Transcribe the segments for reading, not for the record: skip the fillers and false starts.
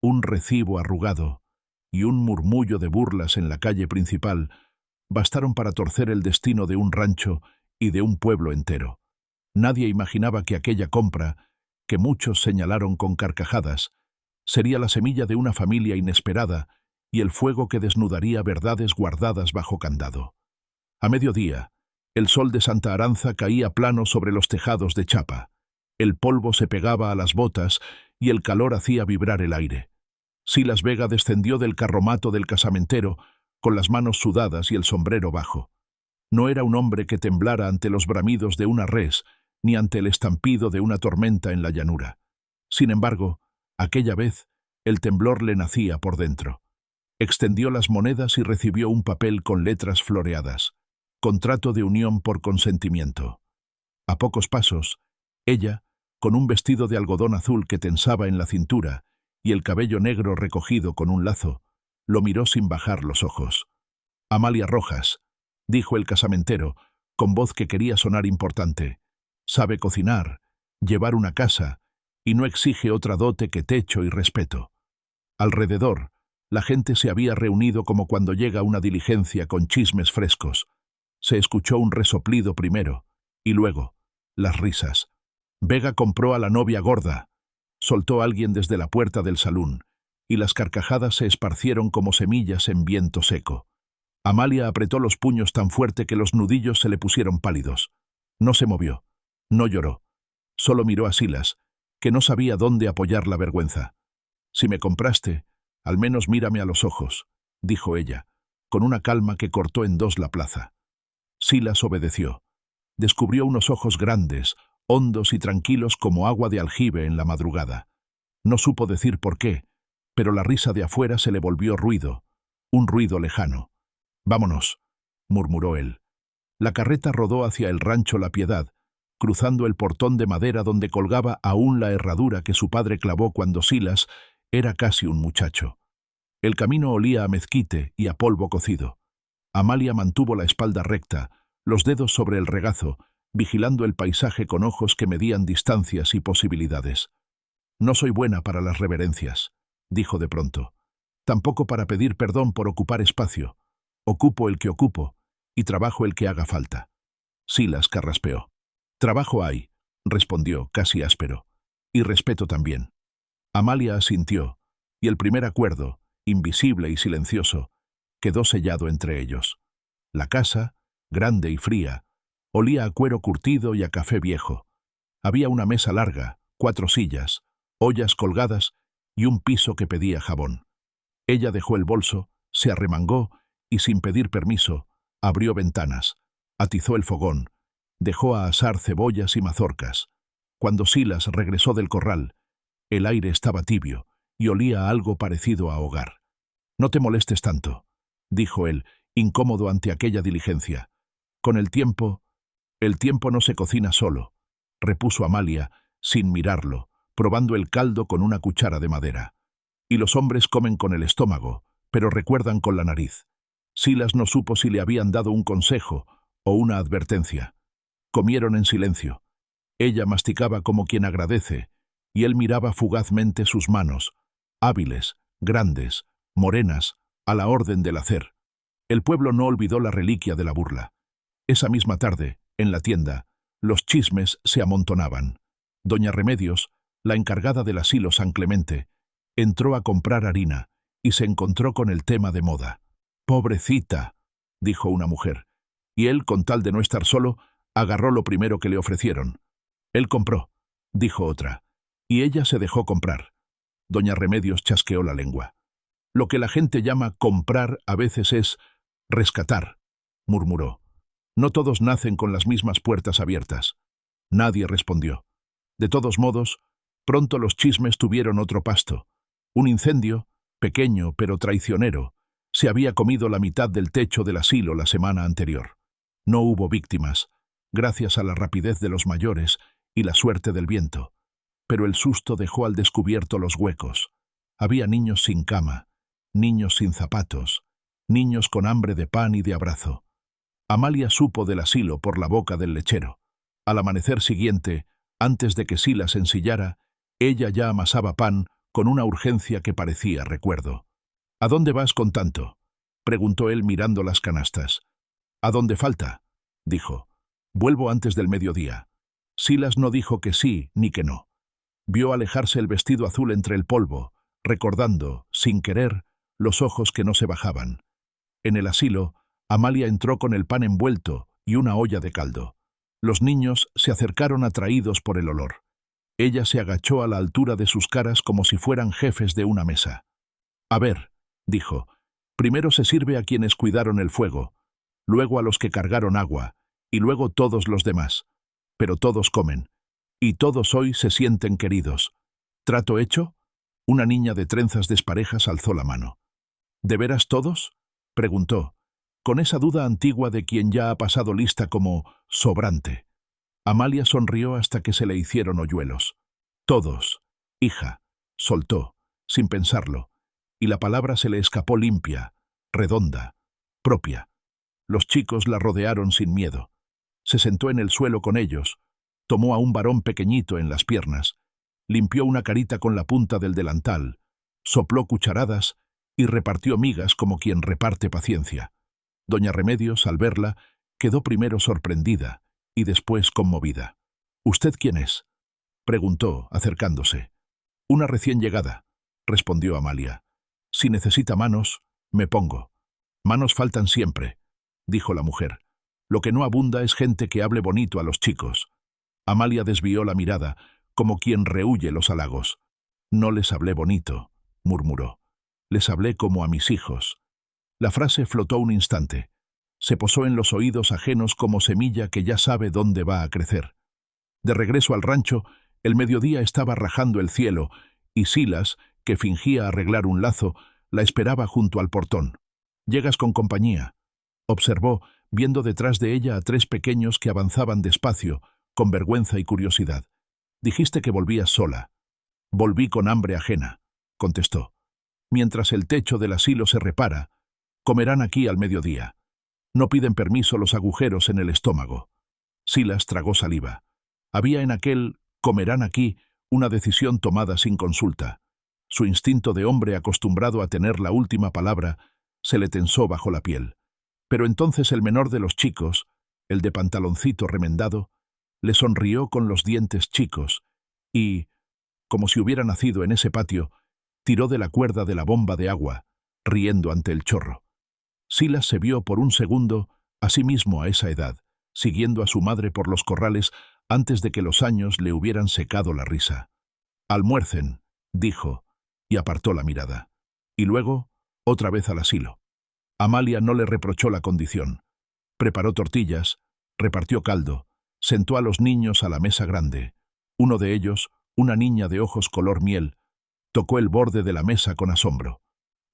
un recibo arrugado y un murmullo de burlas en la calle principal bastaron para torcer el destino de un rancho y de un pueblo entero. Nadie imaginaba que aquella compra, que muchos señalaron con carcajadas, sería la semilla de una familia inesperada y el fuego que desnudaría verdades guardadas bajo candado. A mediodía, el sol de Santa Aranza caía plano sobre los tejados de chapa. El polvo se pegaba a las botas y el calor hacía vibrar el aire. Silas Vega descendió del carromato del casamentero con las manos sudadas y el sombrero bajo. No era un hombre que temblara ante los bramidos de una res ni ante el estampido de una tormenta en la llanura. Sin embargo, aquella vez, el temblor le nacía por dentro. Extendió las monedas y recibió un papel con letras floreadas. Contrato de unión por consentimiento. A pocos pasos, ella, con un vestido de algodón azul que tensaba en la cintura y el cabello negro recogido con un lazo, lo miró sin bajar los ojos. «Amalia Rojas», dijo el casamentero, con voz que quería sonar importante. «Sabe cocinar, llevar una casa, y no exige otra dote que techo y respeto». Alrededor, la gente se había reunido como cuando llega una diligencia con chismes frescos. Se escuchó un resoplido primero, y luego, las risas. «Vega compró a la novia gorda», soltó alguien desde la puerta del salón, y las carcajadas se esparcieron como semillas en viento seco. Amalia apretó los puños tan fuerte que los nudillos se le pusieron pálidos. No se movió, no lloró, solo miró a Silas, que no sabía dónde apoyar la vergüenza. «Si me compraste, al menos mírame a los ojos», dijo ella, con una calma que cortó en dos la plaza. Silas obedeció. Descubrió unos ojos grandes, hondos y tranquilos como agua de aljibe en la madrugada. No supo decir por qué, pero la risa de afuera se le volvió ruido, un ruido lejano. «Vámonos», murmuró él. La carreta rodó hacia el rancho La Piedad, cruzando el portón de madera donde colgaba aún la herradura que su padre clavó cuando Silas era casi un muchacho. El camino olía a mezquite y a polvo cocido. Amalia mantuvo la espalda recta, los dedos sobre el regazo, vigilando el paisaje con ojos que medían distancias y posibilidades. «No soy buena para las reverencias», dijo de pronto. «Tampoco para pedir perdón por ocupar espacio. Ocupo el que ocupo, y trabajo el que haga falta». Silas carraspeó. «Trabajo hay», respondió, casi áspero, «y respeto también». Amalia asintió, y el primer acuerdo, invisible y silencioso, quedó sellado entre ellos. La casa, grande y fría, olía a cuero curtido y a café viejo. Había una mesa larga, 4 sillas, ollas colgadas y un piso que pedía jabón. Ella dejó el bolso, se arremangó y, sin pedir permiso, abrió ventanas, atizó el fogón, dejó a asar cebollas y mazorcas. Cuando Silas regresó del corral, el aire estaba tibio y olía a algo parecido a hogar. «No te molestes tanto», dijo él, incómodo ante aquella diligencia. «Con el tiempo no se cocina solo», repuso Amalia, sin mirarlo, probando el caldo con una cuchara de madera. «Y los hombres comen con el estómago, pero recuerdan con la nariz». Silas no supo si le habían dado un consejo o una advertencia. Comieron en silencio. Ella masticaba como quien agradece, y él miraba fugazmente sus manos, hábiles, grandes, morenas, a la orden del hacer. El pueblo no olvidó la reliquia de la burla. Esa misma tarde, en la tienda, los chismes se amontonaban. Doña Remedios, la encargada del asilo San Clemente, entró a comprar harina y se encontró con el tema de moda. «Pobrecita», dijo una mujer, y él, con tal de no estar solo, agarró lo primero que le ofrecieron. «Él compró», dijo otra, y ella se dejó comprar. Doña Remedios chasqueó la lengua. «Lo que la gente llama comprar a veces es rescatar», murmuró. «No todos nacen con las mismas puertas abiertas». Nadie respondió. De todos modos, pronto los chismes tuvieron otro pasto. Un incendio, pequeño pero traicionero, se había comido la mitad del techo del asilo la semana anterior. No hubo víctimas, gracias a la rapidez de los mayores y la suerte del viento, pero el susto dejó al descubierto los huecos. Había niños sin cama, niños sin zapatos, niños con hambre de pan y de abrazo. Amalia supo del asilo por la boca del lechero. Al amanecer siguiente, antes de que Silas ensillara, ella ya amasaba pan con una urgencia que parecía recuerdo. —¿A dónde vas con tanto? —preguntó él mirando las canastas. —¿A dónde falta? —dijo. —Vuelvo antes del mediodía. Silas no dijo que sí ni que no. Vio alejarse el vestido azul entre el polvo, recordando, sin querer, los ojos que no se bajaban. En el asilo, Amalia entró con el pan envuelto y una olla de caldo. Los niños se acercaron atraídos por el olor. Ella se agachó a la altura de sus caras como si fueran jefes de una mesa. —A ver —dijo—, primero se sirve a quienes cuidaron el fuego, luego a los que cargaron agua, y luego todos los demás. Pero todos comen, y todos hoy se sienten queridos. ¿Trato hecho? Una niña de trenzas desparejas alzó la mano. —¿De veras todos? —preguntó, con esa duda antigua de quien ya ha pasado lista como sobrante. Amalia sonrió hasta que se le hicieron hoyuelos. —Todos, hija —soltó, sin pensarlo, y la palabra se le escapó limpia, redonda, propia. Los chicos la rodearon sin miedo. Se sentó en el suelo con ellos, tomó a un varón pequeñito en las piernas, limpió una carita con la punta del delantal, sopló cucharadas y repartió migas como quien reparte paciencia. Doña Remedios, al verla, quedó primero sorprendida y después conmovida. —¿Usted quién es? —preguntó, acercándose. —Una recién llegada —respondió Amalia. —Si necesita manos, me pongo. —Manos faltan siempre —dijo la mujer—. Lo que no abunda es gente que hable bonito a los chicos. Amalia desvió la mirada, como quien rehúye los halagos. —No les hablé bonito —murmuró—. Les hablé como a mis hijos. La frase flotó un instante. Se posó en los oídos ajenos como semilla que ya sabe dónde va a crecer. De regreso al rancho, el mediodía estaba rajando el cielo, y Silas, que fingía arreglar un lazo, la esperaba junto al portón. —¿Llegas con compañía? —observó, viendo detrás de ella a tres pequeños que avanzaban despacio, con vergüenza y curiosidad. —Dijiste que volvías sola. —Volví con hambre ajena —contestó. —Mientras el techo del asilo se repara, comerán aquí al mediodía. No piden permiso los agujeros en el estómago. Silas tragó saliva. Había en aquel «comerán aquí» una decisión tomada sin consulta. Su instinto de hombre acostumbrado a tener la última palabra se le tensó bajo la piel. Pero entonces el menor de los chicos, el de pantaloncito remendado, le sonrió con los dientes chicos y, como si hubiera nacido en ese patio, tiró de la cuerda de la bomba de agua, riendo ante el chorro. Silas se vio por un segundo a sí mismo a esa edad, siguiendo a su madre por los corrales antes de que los años le hubieran secado la risa. —Almuercen —dijo, y apartó la mirada. Y luego, otra vez al asilo. Amalia no le reprochó la condición. Preparó tortillas, repartió caldo, sentó a los niños a la mesa grande. Uno de ellos, una niña de ojos color miel, tocó el borde de la mesa con asombro.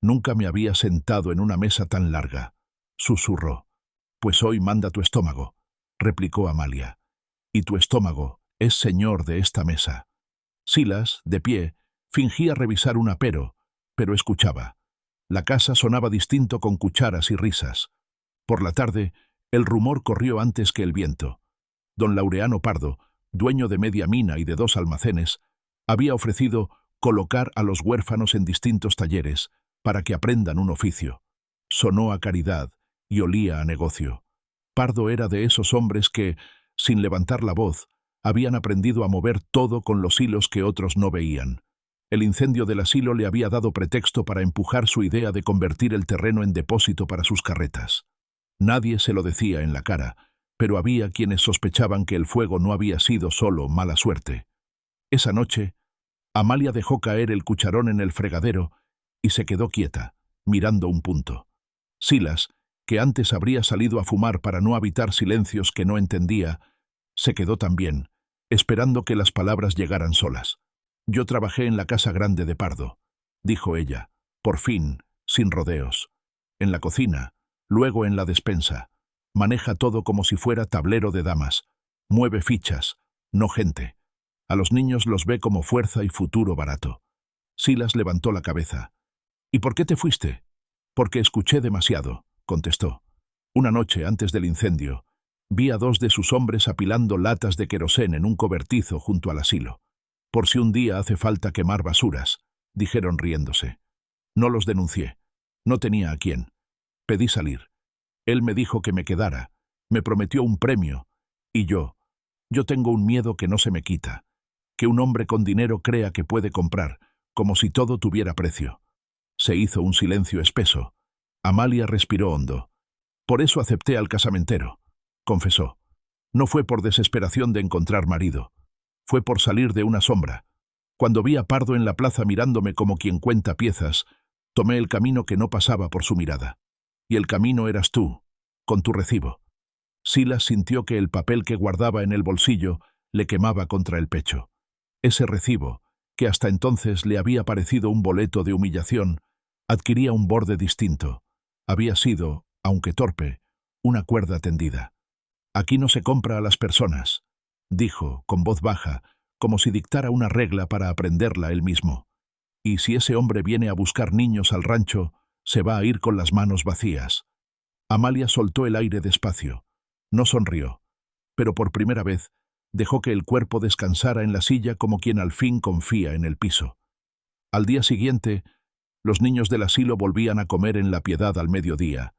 —Nunca me había sentado en una mesa tan larga —susurró. —Pues hoy manda tu estómago —replicó Amalia—, y tu estómago es señor de esta mesa. Silas, de pie, fingía revisar un apero, pero escuchaba. La casa sonaba distinto con cucharas y risas. Por la tarde, el rumor corrió antes que el viento. Don Laureano Pardo, dueño de media mina y de 2 almacenes, había ofrecido colocar a los huérfanos en distintos talleres para que aprendan un oficio. Sonó a caridad y olía a negocio. Pardo era de esos hombres que, sin levantar la voz, habían aprendido a mover todo con los hilos que otros no veían. El incendio del asilo le había dado pretexto para empujar su idea de convertir el terreno en depósito para sus carretas. Nadie se lo decía en la cara, pero había quienes sospechaban que el fuego no había sido solo mala suerte. Esa noche, Amalia dejó caer el cucharón en el fregadero y se quedó quieta, mirando un punto. Silas, que antes habría salido a fumar para no habitar silencios que no entendía, se quedó también, esperando que las palabras llegaran solas. «Yo trabajé en la casa grande de Pardo», dijo ella, por fin, sin rodeos. «En la cocina, luego en la despensa. Maneja todo como si fuera tablero de damas. Mueve fichas, no gente. A los niños los ve como fuerza y futuro barato». Silas levantó la cabeza. «¿Y por qué te fuiste?» «Porque escuché demasiado», contestó. «Una noche, antes del incendio, vi a 2 de sus hombres apilando latas de querosén en un cobertizo junto al asilo. Por si un día hace falta quemar basuras», dijeron riéndose. No los denuncié. No tenía a quién. Pedí salir. Él me dijo que me quedara. Me prometió un premio. Y yo tengo un miedo que no se me quita. Que un hombre con dinero crea que puede comprar, como si todo tuviera precio. Se hizo un silencio espeso. Amalia respiró hondo. Por eso acepté al casamentero, confesó. No fue por desesperación de encontrar marido. Fue por salir de una sombra. Cuando vi a Pardo en la plaza mirándome como quien cuenta piezas, tomé el camino que no pasaba por su mirada. Y el camino eras tú, con tu recibo. Silas sintió que el papel que guardaba en el bolsillo le quemaba contra el pecho. Ese recibo, que hasta entonces le había parecido un boleto de humillación, adquiría un borde distinto. Había sido, aunque torpe, una cuerda tendida. Aquí no se compra a las personas, dijo, con voz baja, como si dictara una regla para aprenderla él mismo. Y si ese hombre viene a buscar niños al rancho, se va a ir con las manos vacías. Amalia soltó el aire despacio. No sonrió, pero por primera vez dejó que el cuerpo descansara en la silla como quien al fin confía en el piso. Al día siguiente, los niños del asilo volvían a comer en La Piedad al mediodía,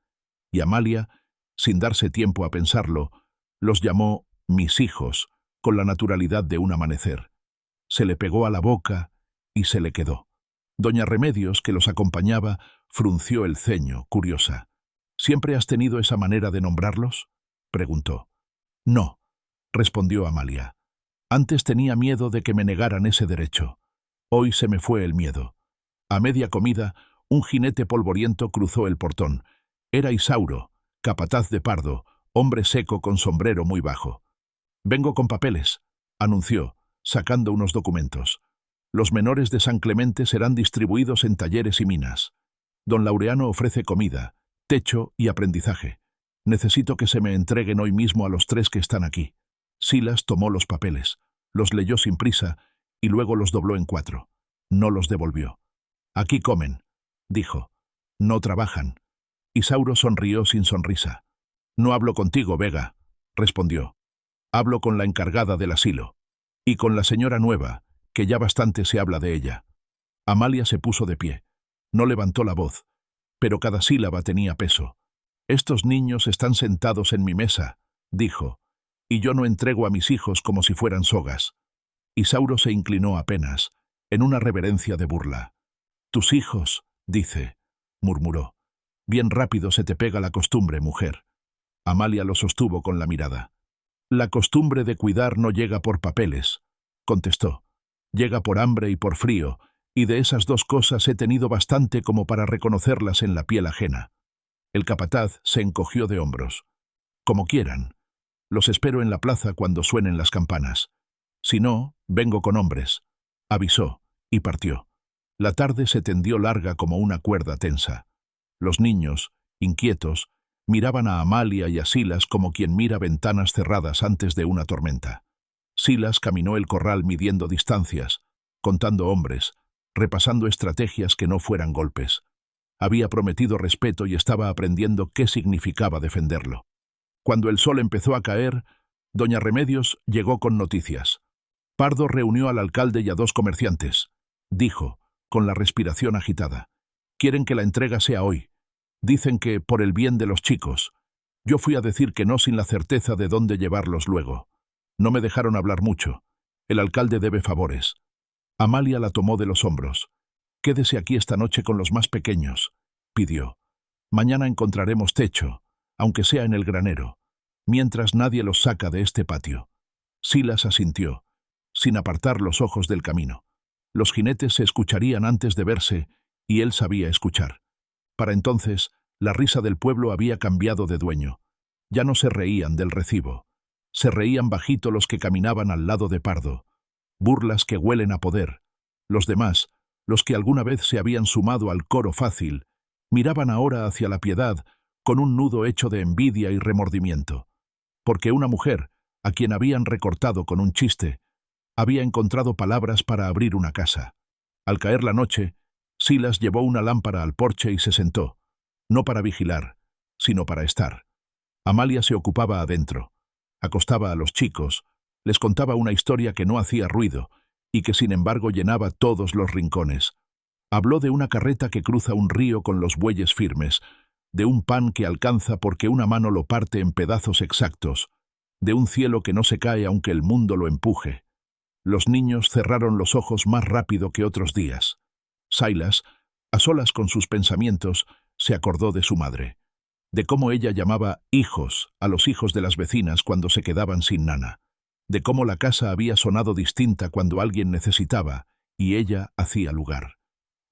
y Amalia, sin darse tiempo a pensarlo, los llamó mis hijos, con la naturalidad de un amanecer. Se le pegó a la boca y se le quedó. Doña Remedios, que los acompañaba, frunció el ceño, curiosa. ¿Siempre has tenido esa manera de nombrarlos?, preguntó. No, respondió Amalia. Antes tenía miedo de que me negaran ese derecho. Hoy se me fue el miedo. A media comida, un jinete polvoriento cruzó el portón. Era Isauro, capataz de Pardo, hombre seco con sombrero muy bajo. «Vengo con papeles», anunció, sacando unos documentos. «Los menores de San Clemente serán distribuidos en talleres y minas. Don Laureano ofrece comida, techo y aprendizaje. Necesito que se me entreguen hoy mismo a los 3 que están aquí». Silas tomó los papeles, los leyó sin prisa y luego los dobló en 4. No los devolvió. «Aquí comen», dijo. «No trabajan». Isauro sonrió sin sonrisa. «No hablo contigo, Vega», respondió. «Hablo con la encargada del asilo. Y con la señora nueva, que ya bastante se habla de ella». Amalia se puso de pie. No levantó la voz, pero cada sílaba tenía peso. «Estos niños están sentados en mi mesa», dijo, «y yo no entrego a mis hijos como si fueran sogas». Isauro se inclinó apenas, en una reverencia de burla. «Tus hijos», dice, murmuró. «Bien rápido se te pega la costumbre, mujer». Amalia lo sostuvo con la mirada. «La costumbre de cuidar no llega por papeles», contestó. «Llega por hambre y por frío, y de esas 2 cosas he tenido bastante como para reconocerlas en la piel ajena». El capataz se encogió de hombros. «Como quieran. Los espero en la plaza cuando suenen las campanas. Si no, vengo con hombres», avisó, y partió. La tarde se tendió larga como una cuerda tensa. Los niños, inquietos, miraban a Amalia y a Silas como quien mira ventanas cerradas antes de una tormenta. Silas caminó el corral midiendo distancias, contando hombres, repasando estrategias que no fueran golpes. Había prometido respeto y estaba aprendiendo qué significaba defenderlo. Cuando el sol empezó a caer, doña Remedios llegó con noticias. Pardo reunió al alcalde y a 2 comerciantes. Dijo, con la respiración agitada. «Quieren que la entrega sea hoy. Dicen que por el bien de los chicos». Yo fui a decir que no sin la certeza de dónde llevarlos luego. No me dejaron hablar mucho. El alcalde debe favores. Amalia la tomó de los hombros. «Quédese aquí esta noche con los más pequeños», pidió. «Mañana encontraremos techo, aunque sea en el granero, mientras nadie los saca de este patio». Silas asintió, sin apartar los ojos del camino. Los jinetes se escucharían antes de verse, y él sabía escuchar. Para entonces, la risa del pueblo había cambiado de dueño. Ya no se reían del recibo. Se reían bajito los que caminaban al lado de Pardo. Burlas que huelen a poder. Los demás, los que alguna vez se habían sumado al coro fácil, miraban ahora hacia La Piedad con un nudo hecho de envidia y remordimiento. Porque una mujer, a quien habían recortado con un chiste, había encontrado palabras para abrir una casa. Al caer la noche, Silas llevó una lámpara al porche y se sentó, no para vigilar, sino para estar. Amalia se ocupaba adentro. Acostaba a los chicos, les contaba una historia que no hacía ruido y que sin embargo llenaba todos los rincones. Habló de una carreta que cruza un río con los bueyes firmes, de un pan que alcanza porque una mano lo parte en pedazos exactos, de un cielo que no se cae aunque el mundo lo empuje. Los niños cerraron los ojos más rápido que otros días. Silas, a solas con sus pensamientos, se acordó de su madre, de cómo ella llamaba hijos a los hijos de las vecinas cuando se quedaban sin nana, de cómo la casa había sonado distinta cuando alguien necesitaba y ella hacía lugar.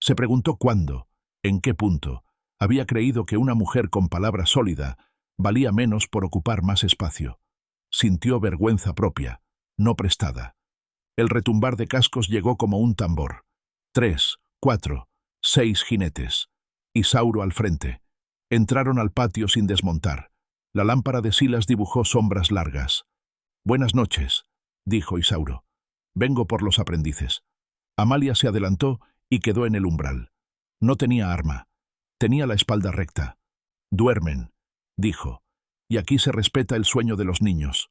Se preguntó cuándo, en qué punto, había creído que una mujer con palabra sólida valía menos por ocupar más espacio. Sintió vergüenza propia, no prestada. El retumbar de cascos llegó como un tambor. 3, 4, 6 jinetes. Isauro al frente. Entraron al patio sin desmontar. La lámpara de Silas dibujó sombras largas. «Buenas noches», dijo Isauro. «Vengo por los aprendices». Amalia se adelantó y quedó en el umbral. No tenía arma. Tenía la espalda recta. «Duermen», dijo, «y aquí se respeta el sueño de los niños».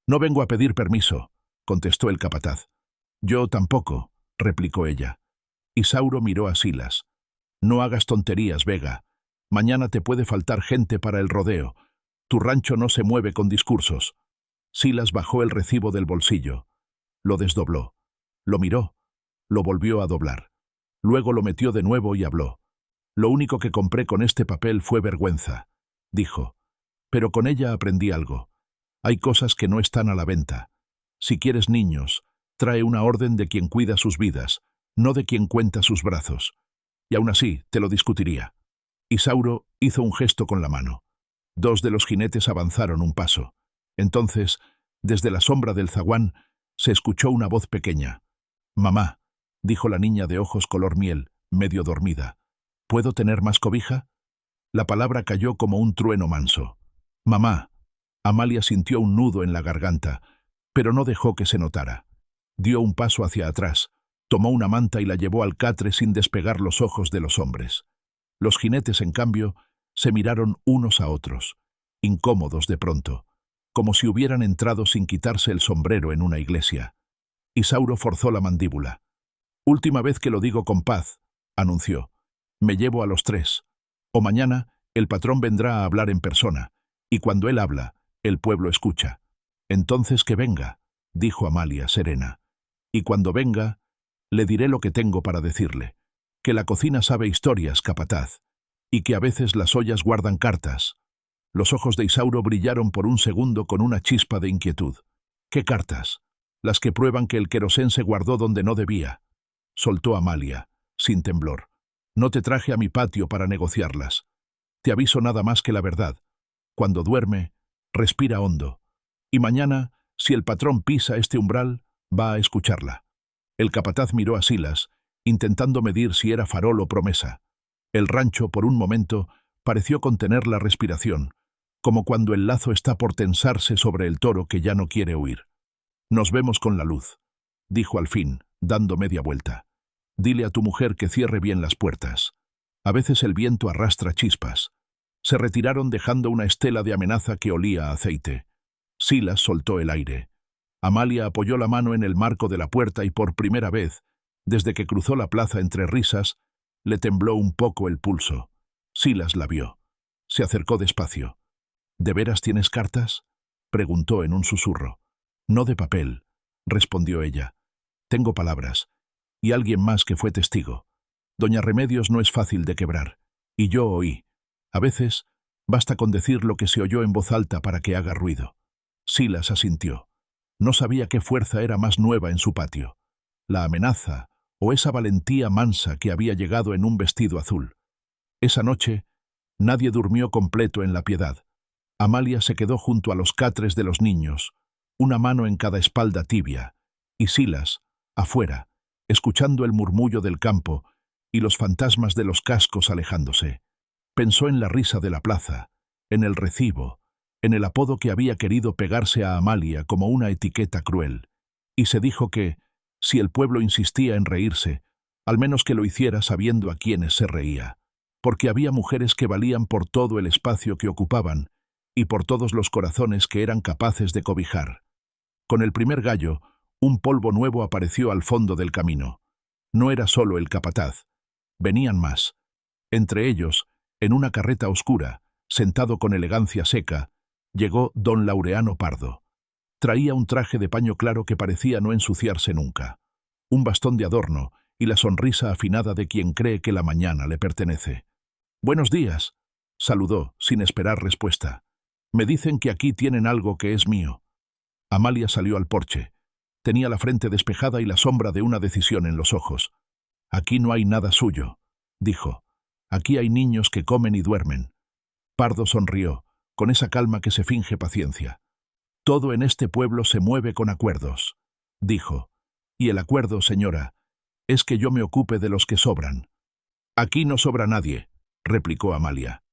«No vengo a pedir permiso», contestó el capataz. «Yo tampoco», replicó ella. Isauro miró a Silas. «No hagas tonterías, Vega. Mañana te puede faltar gente para el rodeo. Tu rancho no se mueve con discursos». Silas bajó el recibo del bolsillo. Lo desdobló. Lo miró. Lo volvió a doblar. Luego lo metió de nuevo y habló. «Lo único que compré con este papel fue vergüenza», dijo. «Pero con ella aprendí algo. Hay cosas que no están a la venta. Si quieres niños, trae una orden de quien cuida sus vidas, no de quien cuenta sus brazos. Y aún así, te lo discutiría». Isauro hizo un gesto con la mano. 2 de los jinetes avanzaron un paso. Entonces, desde la sombra del zaguán, se escuchó una voz pequeña. «Mamá», dijo la niña de ojos color miel, medio dormida. «¿Puedo tener más cobija?» La palabra cayó como un trueno manso. «Mamá». Amalia sintió un nudo en la garganta, pero no dejó que se notara. Dio un paso hacia atrás, tomó una manta y la llevó al catre sin despegar los ojos de los hombres. Los jinetes, en cambio, se miraron unos a otros, incómodos de pronto, como si hubieran entrado sin quitarse el sombrero en una iglesia. Isauro forzó la mandíbula. «Última vez que lo digo con paz», anunció. «Me llevo a los 3. O mañana el patrón vendrá a hablar en persona, y cuando él habla, el pueblo escucha. Entonces que venga», dijo Amalia, serena. «Y cuando venga, le diré lo que tengo para decirle. Que la cocina sabe historias, capataz, y que a veces las ollas guardan cartas». Los ojos de Isauro brillaron por un segundo con una chispa de inquietud. «¿Qué cartas?» «Las que prueban que el querosén se guardó donde no debía», soltó Amalia, sin temblor. «No te traje a mi patio para negociarlas. Te aviso nada más que la verdad. Cuando duerme, respira hondo. Y mañana, si el patrón pisa este umbral, va a escucharla». El capataz miró a Silas, intentando medir si era farol o promesa. El rancho, por un momento, pareció contener la respiración, como cuando el lazo está por tensarse sobre el toro que ya no quiere huir. «Nos vemos con la luz», dijo al fin, dando media vuelta. «Dile a tu mujer que cierre bien las puertas. A veces el viento arrastra chispas». Se retiraron dejando una estela de amenaza que olía a aceite. Silas soltó el aire. Amalia apoyó la mano en el marco de la puerta y por primera vez, desde que cruzó la plaza entre risas, le tembló un poco el pulso. Silas la vio. Se acercó despacio. «¿De veras tienes cartas?», preguntó en un susurro. «No de papel», respondió ella. «Tengo palabras. Y alguien más que fue testigo. Doña Remedios no es fácil de quebrar. Y yo oí. A veces, basta con decir lo que se oyó en voz alta para que haga ruido». Silas asintió. No sabía qué fuerza era más nueva en su patio. La amenaza o esa valentía mansa que había llegado en un vestido azul. Esa noche, nadie durmió completo en La Piedad. Amalia se quedó junto a los catres de los niños, una mano en cada espalda tibia, y Silas, afuera, escuchando el murmullo del campo y los fantasmas de los cascos alejándose. Pensó en la risa de la plaza, en el recibo, en el apodo que había querido pegarse a Amalia como una etiqueta cruel, y se dijo que, si el pueblo insistía en reírse, al menos que lo hiciera sabiendo a quiénes se reía, porque había mujeres que valían por todo el espacio que ocupaban y por todos los corazones que eran capaces de cobijar. Con el primer gallo, un polvo nuevo apareció al fondo del camino. No era solo el capataz. Venían más. Entre ellos, en una carreta oscura, sentado con elegancia seca, llegó don Laureano Pardo. Traía un traje de paño claro que parecía no ensuciarse nunca, un bastón de adorno y la sonrisa afinada de quien cree que la mañana le pertenece. «Buenos días», saludó, sin esperar respuesta. «Me dicen que aquí tienen algo que es mío». Amalia salió al porche. Tenía la frente despejada y la sombra de una decisión en los ojos. «Aquí no hay nada suyo», dijo. «Aquí hay niños que comen y duermen». Pardo sonrió, con esa calma que se finge paciencia. «Todo en este pueblo se mueve con acuerdos», dijo. «Y el acuerdo, señora, es que yo me ocupe de los que sobran». «Aquí no sobra nadie», replicó Amalia.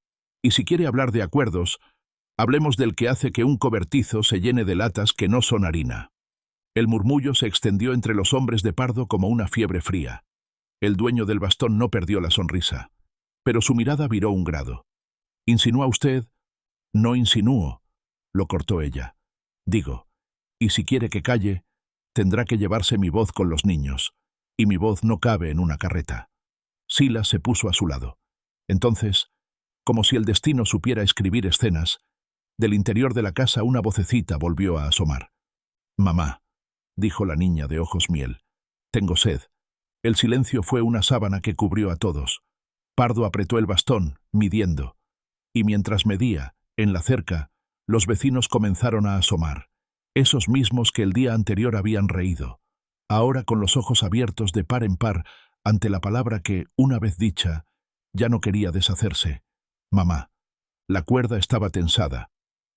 «Y si quiere hablar de acuerdos, hablemos del que hace que un cobertizo se llene de latas que no son harina». El murmullo se extendió entre los hombres de Pardo como una fiebre fría. El dueño del bastón no perdió la sonrisa, pero su mirada viró un grado. «¿Insinúa usted?» «No insinúo», lo cortó ella. «Digo, y si quiere que calle, tendrá que llevarse mi voz con los niños, y mi voz no cabe en una carreta». Silas se puso a su lado. Entonces, como si el destino supiera escribir escenas, del interior de la casa una vocecita volvió a asomar. «Mamá», dijo la niña de ojos miel, «tengo sed». El silencio fue una sábana que cubrió a todos. Pardo apretó el bastón, midiendo, y mientras medía, en la cerca, los vecinos comenzaron a asomar, esos mismos que el día anterior habían reído, ahora con los ojos abiertos de par en par ante la palabra que, una vez dicha, ya no quería deshacerse. «Mamá». La cuerda estaba tensada,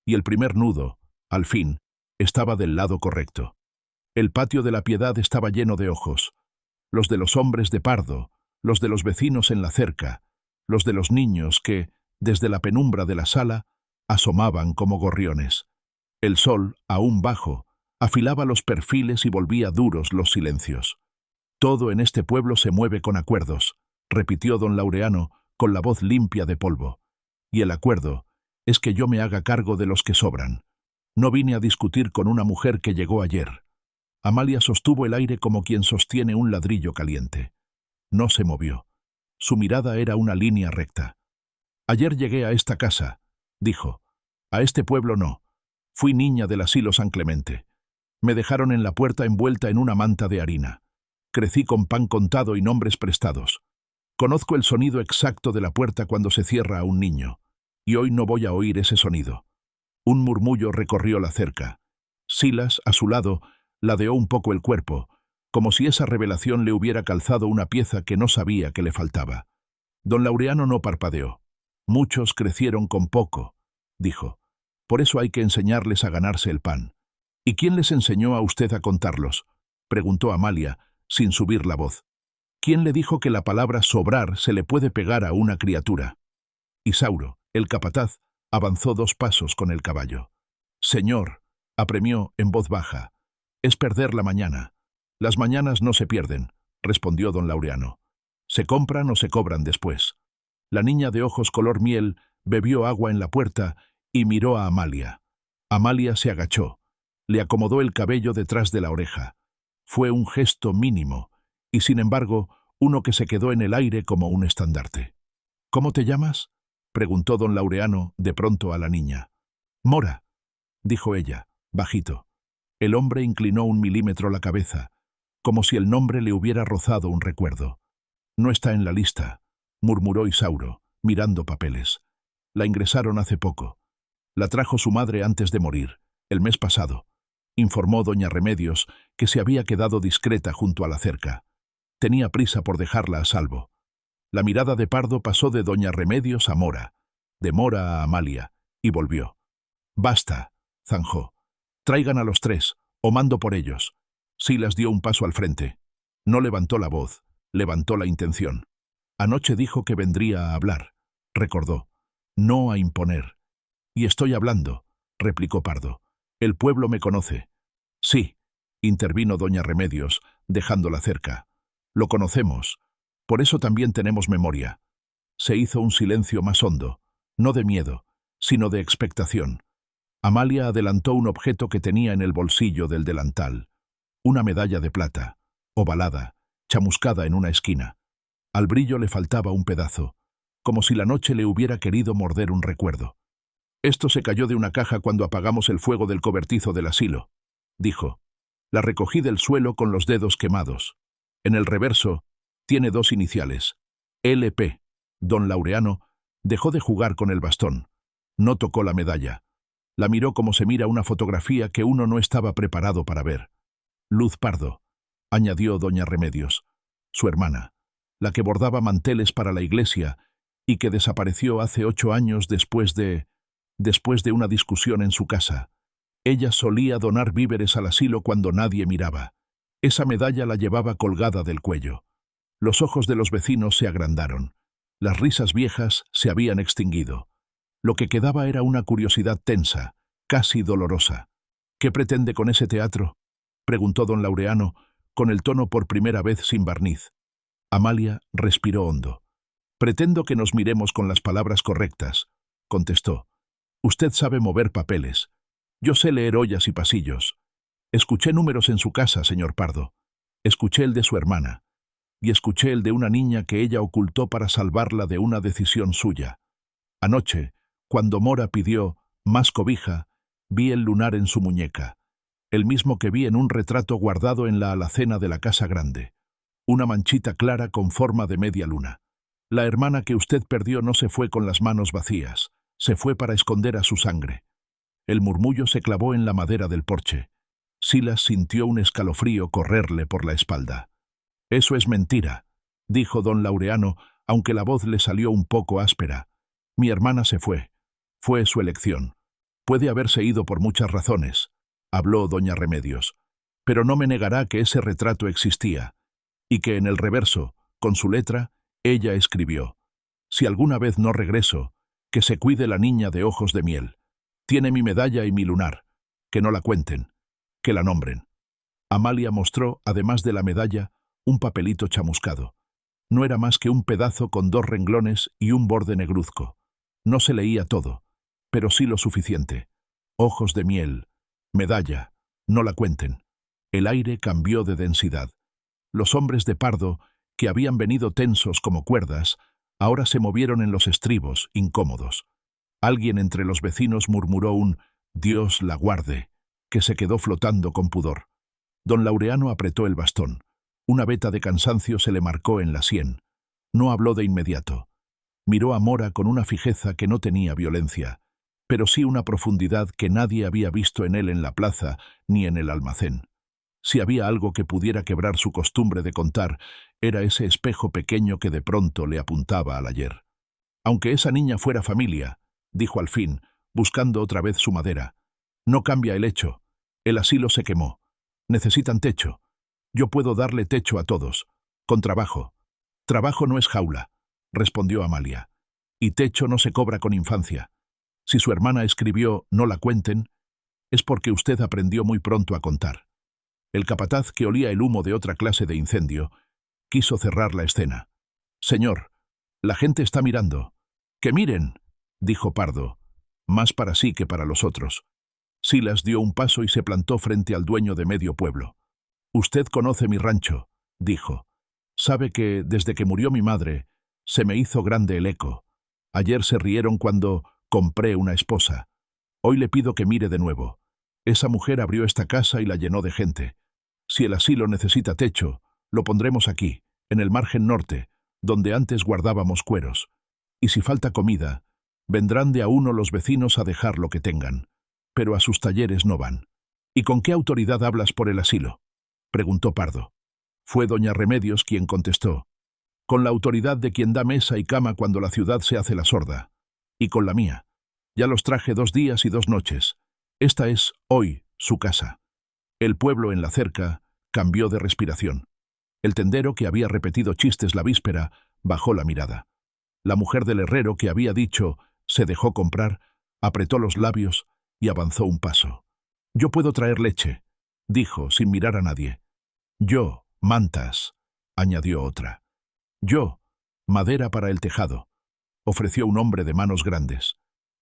y el primer nudo, al fin, estaba del lado correcto. El patio de la Piedad estaba lleno de ojos, los de los hombres de Pardo, los de los vecinos en la cerca, los de los niños que, desde la penumbra de la sala, asomaban como gorriones. El sol, aún bajo, afilaba los perfiles y volvía duros los silencios. «Todo en este pueblo se mueve con acuerdos», repitió don Laureano con la voz limpia de polvo. «Y el acuerdo es que yo me haga cargo de los que sobran. No vine a discutir con una mujer que llegó ayer». Amalia sostuvo el aire como quien sostiene un ladrillo caliente. No se movió. Su mirada era una línea recta. «Ayer llegué a esta casa», dijo. «A este pueblo no. Fui niña del asilo San Clemente. Me dejaron en la puerta envuelta en una manta de harina. Crecí con pan contado y nombres prestados. Conozco el sonido exacto de la puerta cuando se cierra a un niño, y hoy no voy a oír ese sonido». Un murmullo recorrió la cerca. Silas, a su lado, ladeó un poco el cuerpo, como si esa revelación le hubiera calzado una pieza que no sabía que le faltaba. Don Laureano no parpadeó. «Muchos crecieron con poco», dijo. «Por eso hay que enseñarles a ganarse el pan». «¿Y quién les enseñó a usted a contarlos?», preguntó Amalia, sin subir la voz. «¿Quién le dijo que la palabra sobrar se le puede pegar a una criatura?». Isauro, el capataz, avanzó 2 pasos con el caballo. «Señor», apremió en voz baja, «es perder la mañana». «Las mañanas no se pierden», respondió don Laureano. «Se compran o se cobran después». La niña de ojos color miel bebió agua en la puerta y miró a Amalia. Amalia se agachó, le acomodó el cabello detrás de la oreja. Fue un gesto mínimo, y sin embargo, uno que se quedó en el aire como un estandarte. «¿Cómo te llamas?», preguntó don Laureano de pronto a la niña. «Mora», dijo ella, bajito. El hombre inclinó 1 milímetro la cabeza, como si el nombre le hubiera rozado un recuerdo. «No está en la lista», murmuró Isauro, mirando papeles. «La ingresaron hace poco. La trajo su madre antes de morir, el mes pasado», informó doña Remedios, que se había quedado discreta junto a la cerca. Tenía prisa por dejarla a salvo. La mirada de Pardo pasó de doña Remedios a Mora, de Mora a Amalia, y volvió. «Basta», zanjó. «Traigan a los 3, o mando por ellos». Silas dio un paso al frente. No levantó la voz, levantó la intención. «Anoche dijo que vendría a hablar», recordó. «No a imponer». «Y estoy hablando», replicó Pardo. «El pueblo me conoce». «Sí», intervino doña Remedios, dejándola cerca. «Lo conocemos. Por eso también tenemos memoria». Se hizo un silencio más hondo, no de miedo, sino de expectación. Amalia adelantó un objeto que tenía en el bolsillo del delantal. Una medalla de plata, ovalada, chamuscada en una esquina. Al brillo le faltaba un pedazo, como si la noche le hubiera querido morder un recuerdo. «Esto se cayó de una caja cuando apagamos el fuego del cobertizo del asilo», dijo. «La recogí del suelo con los dedos quemados. En el reverso tiene 2 iniciales. LP». Don Laureano dejó de jugar con el bastón. No tocó la medalla. La miró como se mira una fotografía que uno no estaba preparado para ver. «Luz Pardo», añadió doña Remedios, su hermana, la que bordaba manteles para la iglesia y que desapareció hace 8 años después de una discusión en su casa. Ella solía donar víveres al asilo cuando nadie miraba. Esa medalla la llevaba colgada del cuello. Los ojos de los vecinos se agrandaron. Las risas viejas se habían extinguido. Lo que quedaba era una curiosidad tensa, casi dolorosa. «¿Qué pretende con ese teatro?», preguntó don Laureano, con el tono por primera vez sin barniz. Amalia respiró hondo. «Pretendo que nos miremos con las palabras correctas», contestó. «Usted sabe mover papeles. Yo sé leer ollas y pasillos. Escuché números en su casa, señor Pardo. Escuché el de su hermana. Y escuché el de una niña que ella ocultó para salvarla de una decisión suya. Anoche, cuando Mora pidió más cobija, vi el lunar en su muñeca, el mismo que vi en un retrato guardado en la alacena de la casa grande. Una manchita clara con forma de media luna. La hermana que usted perdió no se fue con las manos vacías, se fue para esconder a su sangre». El murmullo se clavó en la madera del porche. Silas sintió un escalofrío correrle por la espalda. «Eso es mentira», dijo don Laureano, aunque la voz le salió un poco áspera. «Mi hermana se fue. Fue su elección. Puede haberse ido por muchas razones», habló doña Remedios, «pero no me negará que ese retrato existía, y que en el reverso, con su letra, ella escribió: «Si alguna vez no regreso, que se cuide la niña de ojos de miel. Tiene mi medalla y mi lunar. Que no la cuenten. Que la nombren». Amalia mostró, además de la medalla, un papelito chamuscado. No era más que un pedazo con 2 renglones y un borde negruzco. No se leía todo, pero sí lo suficiente. Ojos de miel, medalla, no la cuenten. El aire cambió de densidad. Los hombres de Pardo, que habían venido tensos como cuerdas, ahora se movieron en los estribos, incómodos. Alguien entre los vecinos murmuró un «Dios la guarde», que se quedó flotando con pudor. Don Laureano apretó el bastón. Una veta de cansancio se le marcó en la sien. No habló de inmediato. Miró a Mora con una fijeza que no tenía violencia, pero sí una profundidad que nadie había visto en él en la plaza ni en el almacén. Si había algo que pudiera quebrar su costumbre de contar, era ese espejo pequeño que de pronto le apuntaba al ayer. «Aunque esa niña fuera familia», dijo al fin, buscando otra vez su madera, «no cambia el hecho. El asilo se quemó. Necesitan techo. Yo puedo darle techo a todos. Con trabajo». «Trabajo no es jaula», respondió Amalia. «Y techo no se cobra con infancia. Si su hermana escribió «no la cuenten», es porque usted aprendió muy pronto a contar». El capataz, que olía el humo de otra clase de incendio, quiso cerrar la escena. «Señor, la gente está mirando». «¡Que miren!», dijo Pardo, más para sí que para los otros. Silas dio un paso y se plantó frente al dueño de medio pueblo. «Usted conoce mi rancho», dijo. «Sabe que, desde que murió mi madre, se me hizo grande el eco. Ayer se rieron cuando compré una esposa. Hoy le pido que mire de nuevo. Esa mujer abrió esta casa y la llenó de gente. Si el asilo necesita techo, lo pondremos aquí, en el margen norte, donde antes guardábamos cueros. Y si falta comida, vendrán de a uno los vecinos a dejar lo que tengan. Pero a sus talleres no van». «¿Y con qué autoridad hablas por el asilo?», preguntó Pardo. Fue doña Remedios quien contestó: «Con la autoridad de quien da mesa y cama cuando la ciudad se hace la sorda. Y con la mía. Ya los traje 2 días y 2 noches. Esta es, hoy, su casa». El pueblo en la cerca cambió de respiración. El tendero, que había repetido chistes la víspera, bajó la mirada. La mujer del herrero, que había dicho «se dejó comprar», apretó los labios y avanzó un paso. «Yo puedo traer leche», dijo, sin mirar a nadie. «Yo, mantas», añadió otra. «Yo, madera para el tejado», ofreció un hombre de manos grandes.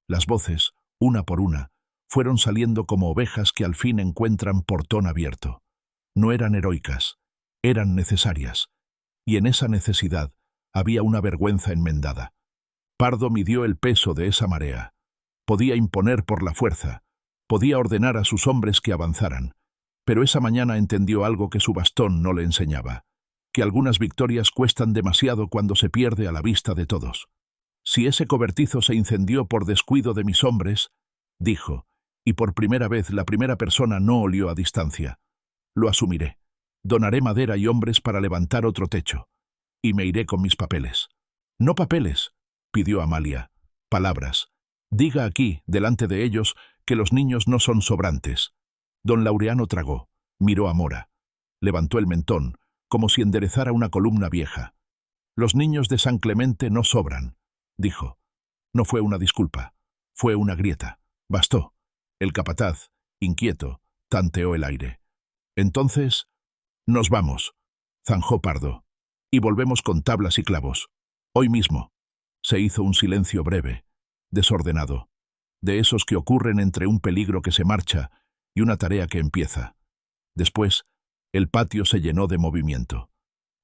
Las voces, una por una, fueron saliendo como ovejas que al fin encuentran portón abierto. No eran heroicas, eran necesarias. Y en esa necesidad, Había una vergüenza enmendada. Pardo midió el peso de esa marea. Podía imponer por la fuerza, podía ordenar a sus hombres que avanzaran, pero esa mañana entendió algo que su bastón no le enseñaba, que algunas victorias cuestan demasiado cuando se pierde a la vista de todos. Si ese cobertizo se incendió por descuido de mis hombres, dijo, y por primera vez la primera persona no olió a distancia, lo asumiré. Donaré madera y hombres para levantar otro techo, y me iré con mis papeles. No papeles, pidió Amalia, palabras. Diga aquí, delante de ellos, que los niños no son sobrantes. Don Laureano tragó, miró a Mora. Levantó el mentón, como si enderezara una columna vieja. Los niños de San Clemente no sobran, dijo. No fue una disculpa, fue una grieta. Bastó. El capataz, inquieto, tanteó el aire. Entonces, nos vamos, zanjó Pardo, y volvemos con tablas y clavos. Hoy mismo. Se hizo un silencio breve, desordenado, de esos que ocurren entre un peligro que se marcha y una tarea que empieza. Después, el patio se llenó de movimiento.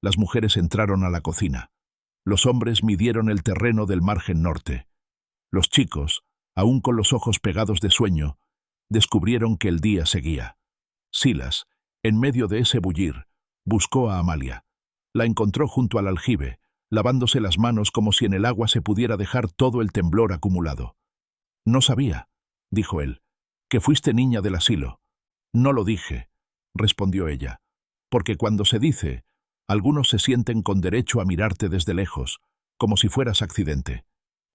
Las mujeres entraron a la cocina. Los hombres midieron el terreno del margen norte. Los chicos, aún con los ojos pegados de sueño, descubrieron que el día seguía. Silas, en medio de ese bullir, buscó a Amalia. La encontró junto al aljibe, lavándose las manos como si en el agua se pudiera dejar todo el temblor acumulado. No sabía, dijo él, que fuiste niña del asilo. No lo dije, respondió ella, porque cuando se dice, algunos se sienten con derecho a mirarte desde lejos, como si fueras accidente.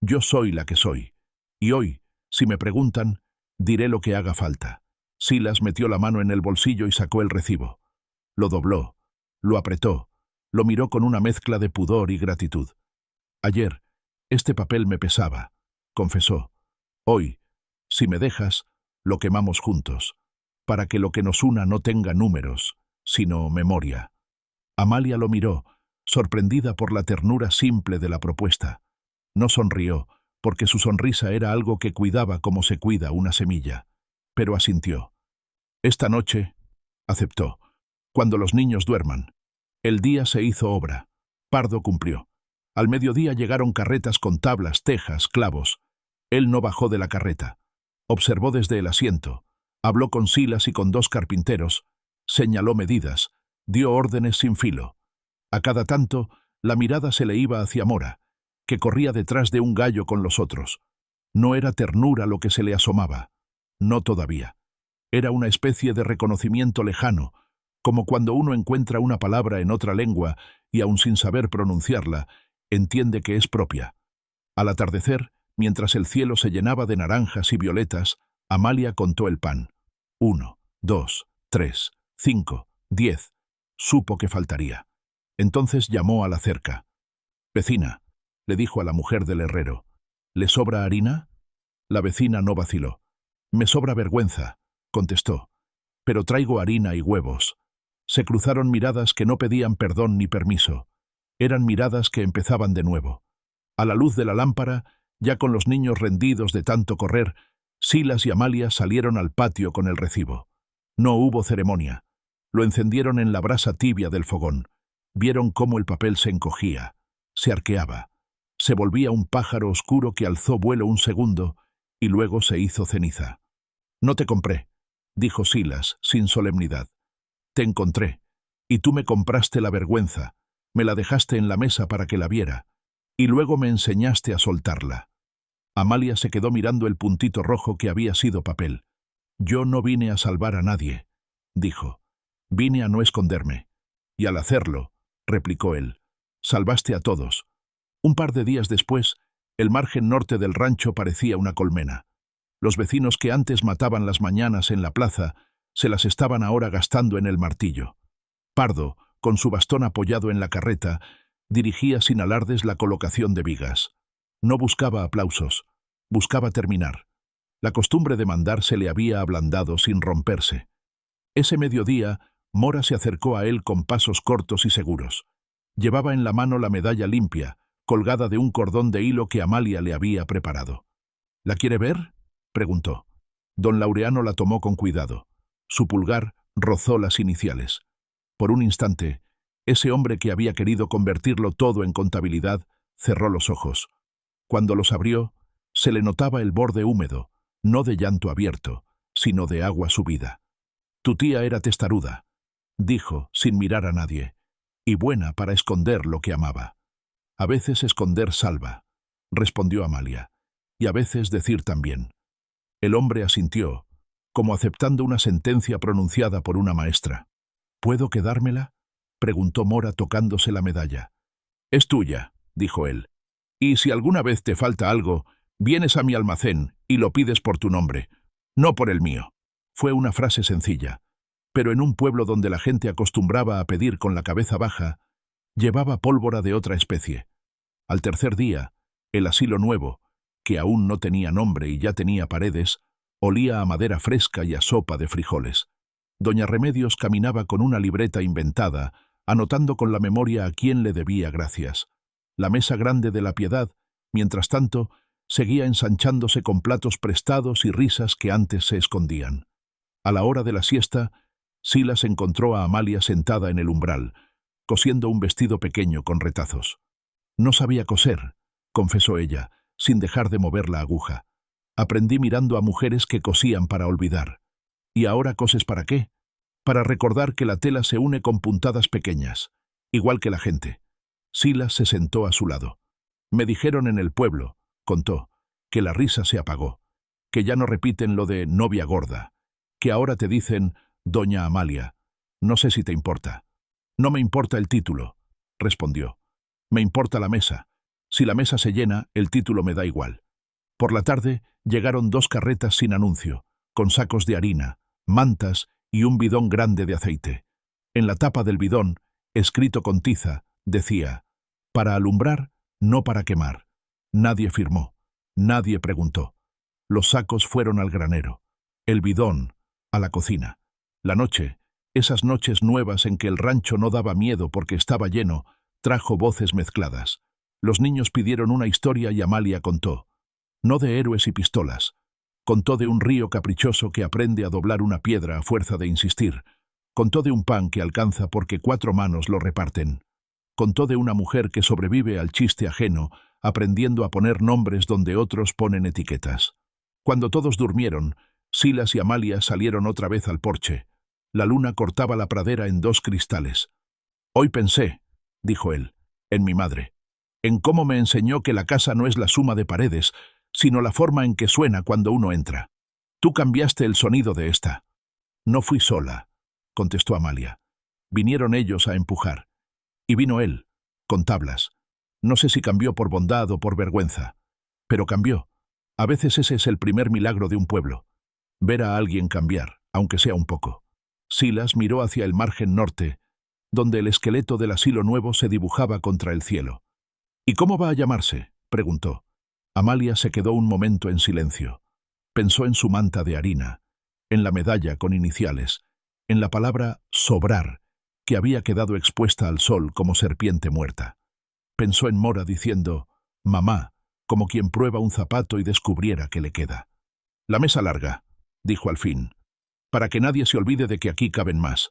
Yo soy la que soy, y hoy, si me preguntan, diré lo que haga falta. Silas metió la mano en el bolsillo y sacó el recibo. Lo dobló, lo apretó, lo miró con una mezcla de pudor y gratitud. Ayer, este papel me pesaba, confesó. Hoy, si me dejas, lo quemamos juntos, para que lo que nos una no tenga números, sino memoria. Amalia lo miró, sorprendida por la ternura simple de la propuesta. No sonrió, porque su sonrisa era algo que cuidaba como se cuida una semilla, pero asintió. Esta noche, aceptó, cuando los niños duerman. El día se hizo obra. Pardo cumplió. Al mediodía llegaron carretas con tablas, tejas, clavos. Él no bajó de la carreta. Observó desde el asiento. Habló con Silas y con dos carpinteros. Señaló medidas. Dio órdenes sin filo. A cada tanto, la mirada se le iba hacia Mora, que corría detrás de un gallo con los otros. No era ternura lo que se le asomaba. No todavía. Era una especie de reconocimiento lejano, como cuando uno encuentra una palabra en otra lengua y, aun sin saber pronunciarla, entiende que es propia. Al atardecer, mientras el cielo se llenaba de naranjas y violetas, Amalia contó el pan. 1, 2, 3, 5, 10. Supo que faltaría. Entonces llamó a la cerca. «Vecina», le dijo a la mujer del herrero, «¿le sobra harina?» La vecina no vaciló. «Me sobra vergüenza», contestó, «pero traigo harina y huevos». Se cruzaron miradas que no pedían perdón ni permiso. Eran miradas que empezaban de nuevo. A la luz de la lámpara, ya con los niños rendidos de tanto correr, Silas y Amalia salieron al patio con el recibo. No hubo ceremonia. Lo encendieron en la brasa tibia del fogón. Vieron cómo el papel se encogía, se arqueaba. Se volvía un pájaro oscuro que alzó vuelo un segundo y luego se hizo ceniza. «No te compré», dijo Silas, sin solemnidad. «Te encontré, y tú me compraste la vergüenza, me la dejaste en la mesa para que la viera, y luego me enseñaste a soltarla». Amalia se quedó mirando el puntito rojo que había sido papel. «Yo no vine a salvar a nadie», dijo. «Vine a no esconderme. Y al hacerlo», replicó él, «salvaste a todos». Un par de días después, el margen norte del rancho parecía una colmena. Los vecinos que antes mataban las mañanas en la plaza se las estaban ahora gastando en el martillo. Pardo, con su bastón apoyado en la carreta, dirigía sin alardes la colocación de vigas. No buscaba aplausos, buscaba terminar. La costumbre de mandar se le había ablandado sin romperse. Ese mediodía, Mora se acercó a él con pasos cortos y seguros. Llevaba en la mano la medalla limpia, colgada de un cordón de hilo que Amalia le había preparado. «¿La quiere ver?», preguntó. Don Laureano la tomó con cuidado. Su pulgar rozó las iniciales. Por un instante, Ese hombre que había querido convertirlo todo en contabilidad cerró los ojos. Cuando los abrió, se le notaba el borde húmedo, no de llanto abierto, sino de agua subida. Tu tía era testaruda, dijo, sin mirar a nadie, y buena para esconder lo que amaba. A veces esconder salva, respondió Amalia, y a veces decir también. El hombre asintió, como aceptando una sentencia pronunciada por una maestra. ¿Puedo quedármela?, preguntó Mora tocándose la medalla. Es tuya, dijo él. Y si alguna vez te falta algo, vienes a mi almacén y lo pides por tu nombre, no por el mío. Fue una frase sencilla, pero en un pueblo donde la gente acostumbraba a pedir con la cabeza baja, llevaba pólvora de otra especie. Al tercer día, el asilo nuevo, que aún no tenía nombre y ya tenía paredes, olía a madera fresca y a sopa de frijoles. Doña Remedios caminaba con una libreta inventada, anotando con la memoria a quién le debía gracias. La mesa grande de la Piedad, mientras tanto, seguía ensanchándose con platos prestados y risas que antes se escondían. A la hora de la siesta, Silas encontró a Amalia sentada en el umbral, cosiendo un vestido pequeño con retazos. No sabía coser, confesó ella, sin dejar de mover la aguja. Aprendí mirando a mujeres que cosían para olvidar. ¿Y ahora coses para qué? Para recordar que la tela se une con puntadas pequeñas, igual que la gente. Silas se sentó a su lado. Me dijeron en el pueblo, contó, que la risa se apagó, que ya no repiten lo de novia gorda, que ahora te dicen doña Amalia. No sé si te importa. No me importa el título, respondió. Me importa la mesa. Si la mesa se llena, el título me da igual. Por la tarde llegaron 2 carretas sin anuncio, con sacos de harina, mantas y un bidón grande de aceite. En la tapa del bidón, escrito con tiza, decía, para alumbrar, no para quemar. Nadie firmó. Nadie preguntó. Los sacos fueron al granero. El bidón, a la cocina. La noche, esas noches nuevas en que el rancho no daba miedo porque estaba lleno, trajo voces mezcladas. Los niños pidieron una historia y Amalia contó. No de héroes y pistolas. Contó de un río caprichoso que aprende a doblar una piedra a fuerza de insistir. Contó de un pan que alcanza porque 4 manos lo reparten. Contó de una mujer que sobrevive al chiste ajeno, aprendiendo a poner nombres donde otros ponen etiquetas. Cuando todos durmieron, Silas y Amalia salieron otra vez al porche. La luna cortaba la pradera en 2 cristales. Hoy pensé, dijo él, en mi madre, en cómo me enseñó que la casa no es la suma de paredes, sino la forma en que suena cuando uno entra. Tú cambiaste el sonido de esta. No fui sola, contestó Amalia. Vinieron ellos a empujar. Y vino él, con tablas. No sé si cambió por bondad o por vergüenza, pero cambió. A veces ese es el primer milagro de un pueblo. Ver a alguien cambiar, aunque sea un poco. Silas miró hacia el margen norte, donde el esqueleto del asilo nuevo se dibujaba contra el cielo. ¿Y cómo va a llamarse?, preguntó. Amalia se quedó un momento en silencio. Pensó en su manta de harina, en la medalla con iniciales, en la palabra sobrar, que había quedado expuesta al sol como serpiente muerta. Pensó en Mora diciendo, mamá, como quien prueba un zapato y descubriera que le queda. La mesa larga, dijo al fin, para que nadie se olvide de que aquí caben más.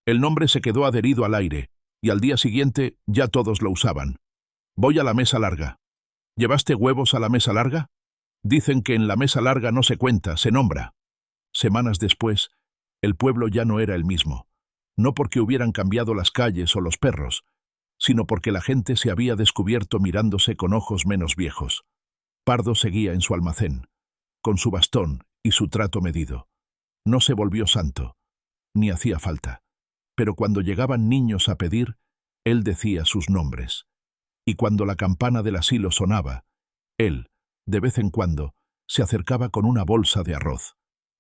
El nombre se quedó adherido al aire, y al día siguiente ya todos lo usaban. Voy a la mesa larga. ¿Llevaste huevos a la mesa larga? Dicen que en la mesa larga no se cuenta, se nombra. Semanas después, el pueblo ya no era el mismo. No porque hubieran cambiado las calles o los perros, sino porque la gente se había descubierto mirándose con ojos menos viejos. Pardo seguía en su almacén, con su bastón y su trato medido. No se volvió santo, ni hacía falta, pero cuando llegaban niños a pedir, él decía sus nombres. Y cuando la campana del asilo sonaba, él, de vez en cuando, se acercaba con una bolsa de arroz.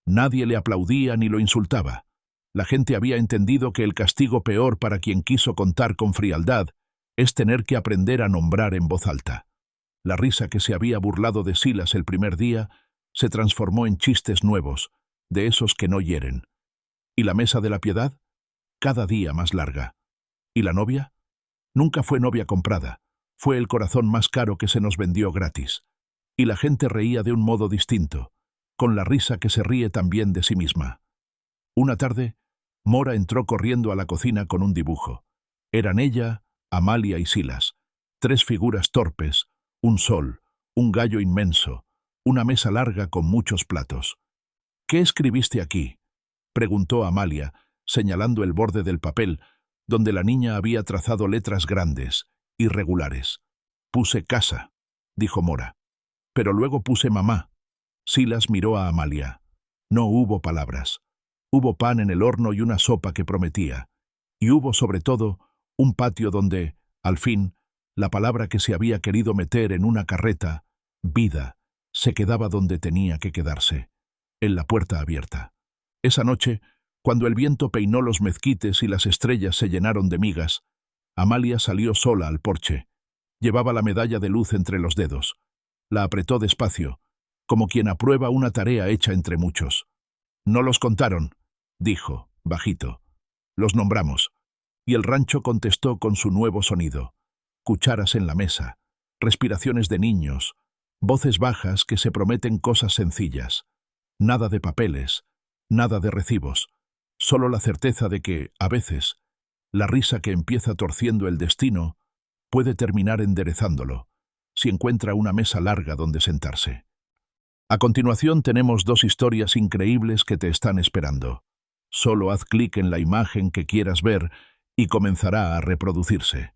Nadie le aplaudía ni lo insultaba. La gente había entendido que el castigo peor para quien quiso contar con frialdad es tener que aprender a nombrar en voz alta. La risa que se había burlado de Silas el primer día se transformó en chistes nuevos, de esos que no hieren. ¿Y la mesa de la Piedad? Cada día más larga. ¿Y la novia? Nunca fue novia comprada. Fue el corazón más caro que se nos vendió gratis. Y la gente reía de un modo distinto, con la risa que se ríe también de sí misma. Una tarde, Mora entró corriendo a la cocina con un dibujo. Eran ella, Amalia y Silas, tres figuras torpes, un sol, un gallo inmenso, una mesa larga con muchos platos. «¿Qué escribiste aquí?», preguntó Amalia, señalando el borde del papel, donde la niña había trazado letras grandes, irregulares. «Puse casa», dijo Mora. «Pero luego puse mamá». Silas miró a Amalia. No hubo palabras. Hubo pan en el horno y una sopa que prometía. Y hubo, sobre todo, un patio donde, al fin, la palabra que se había querido meter en una carreta, vida, se quedaba donde tenía que quedarse, en la puerta abierta. Esa noche, cuando el viento peinó los mezquites y las estrellas se llenaron de migas, Amalia salió sola al porche. Llevaba la medalla de luz entre los dedos. La apretó despacio, como quien aprueba una tarea hecha entre muchos. «No los contaron», dijo, bajito. «Los nombramos». Y el rancho contestó con su nuevo sonido. Cucharas en la mesa, respiraciones de niños, voces bajas que se prometen cosas sencillas. Nada de papeles, nada de recibos, solo la certeza de que, a veces, la risa que empieza torciendo el destino puede terminar enderezándolo, si encuentra una mesa larga donde sentarse. A continuación tenemos dos historias increíbles que te están esperando. Solo haz clic en la imagen que quieras ver y comenzará a reproducirse.